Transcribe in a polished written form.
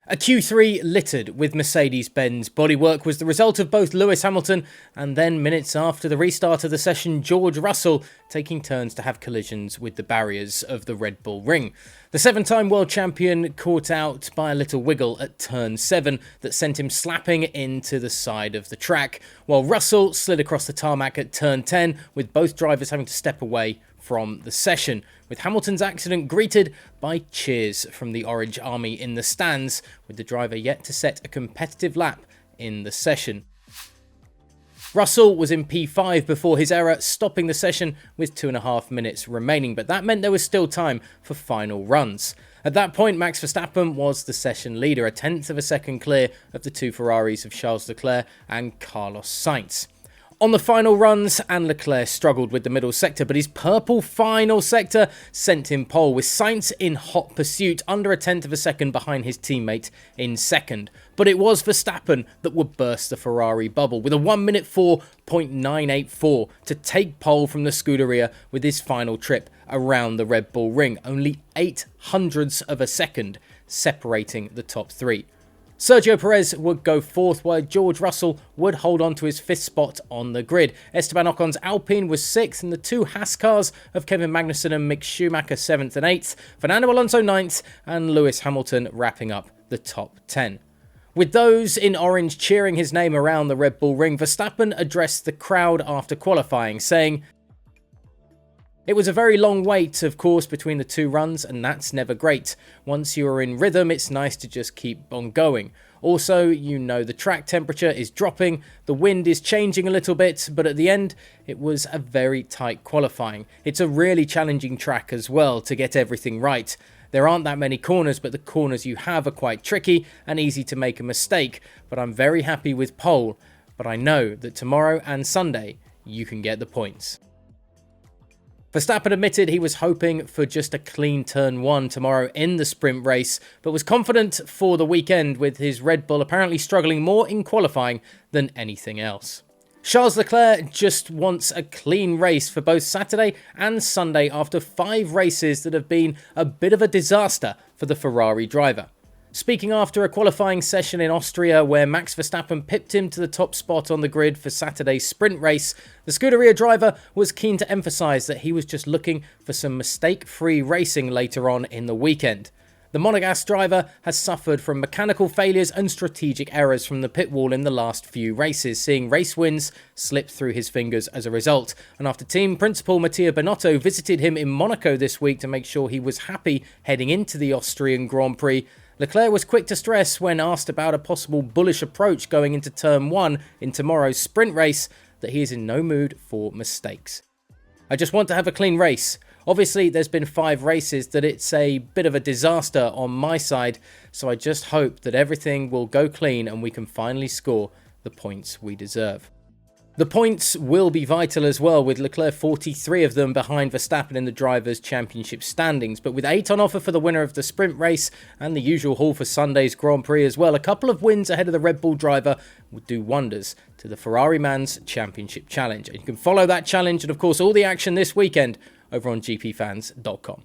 A Q3 littered with Mercedes-Benz bodywork was the result of both Lewis Hamilton and then minutes after the restart of the session, George Russell taking turns to have collisions with the barriers of the Red Bull ring. The 7-time world champion caught out by a little wiggle at turn 7 that sent him slapping into the side of the track, while Russell slid across the tarmac at turn 10 with both drivers having to step away from the session, with Hamilton's accident greeted by cheers from the Orange Army in the stands, with the driver yet to set a competitive lap in the session. Russell was in P5 before his error, stopping the session with 2.5 minutes remaining, but that meant there was still time for final runs. At that point, Max Verstappen was the session leader, a tenth of a second clear of the two Ferraris of Charles Leclerc and Carlos Sainz. On the final runs, and Leclerc struggled with the middle sector, but his purple final sector sent him pole, with Sainz in hot pursuit, under a tenth of a second behind his teammate in second. But it was Verstappen that would burst the Ferrari bubble, with a 1 minute 4.984 to take pole from the Scuderia with his final trip around the Red Bull ring, only 0.08 of a second separating the top three. Sergio Perez would go fourth, while George Russell would hold on to his fifth spot on the grid. Esteban Ocon's Alpine was sixth, and the two Haas cars of Kevin Magnussen and Mick Schumacher 7th and 8th, Fernando Alonso 9th, and Lewis Hamilton wrapping up the top 10. With those in orange cheering his name around the Red Bull ring, Verstappen addressed the crowd after qualifying, saying, "It was a very long wait, of course, between the two runs, and that's never great. Once you are in rhythm, it's nice to just keep on going. Also, you know the track temperature is dropping, the wind is changing a little bit, but at the end, it was a very tight qualifying. It's a really challenging track as well to get everything right. There aren't that many corners, but the corners you have are quite tricky and easy to make a mistake, but I'm very happy with pole, but I know that tomorrow and Sunday, you can get the points." Verstappen admitted he was hoping for just a clean turn 1 tomorrow in the sprint race, but was confident for the weekend, with his Red Bull apparently struggling more in qualifying than anything else. Charles Leclerc just wants a clean race for both Saturday and Sunday after 5 races that have been a bit of a disaster for the Ferrari driver. Speaking after a qualifying session in Austria where Max Verstappen pipped him to the top spot on the grid for Saturday's sprint race, the Scuderia driver was keen to emphasise that he was just looking for some mistake-free racing later on in the weekend. The Monegasque driver has suffered from mechanical failures and strategic errors from the pit wall in the last few races, seeing race wins slip through his fingers as a result. And after team principal Mattia Binotto visited him in Monaco this week to make sure he was happy heading into the Austrian Grand Prix, Leclerc was quick to stress when asked about a possible bullish approach going into turn 1 in tomorrow's sprint race that he is in no mood for mistakes. "I just want to have a clean race. Obviously, there's been 5 races that it's a bit of a disaster on my side, so I just hope that everything will go clean and we can finally score the points we deserve." The points will be vital as well, with Leclerc 43 of them behind Verstappen in the Drivers' Championship standings, but with 8 on offer for the winner of the sprint race and the usual haul for Sunday's Grand Prix as well, a couple of wins ahead of the Red Bull driver would do wonders to the Ferrari Man's Championship Challenge. And you can follow that challenge and of course all the action this weekend over on GPFans.com.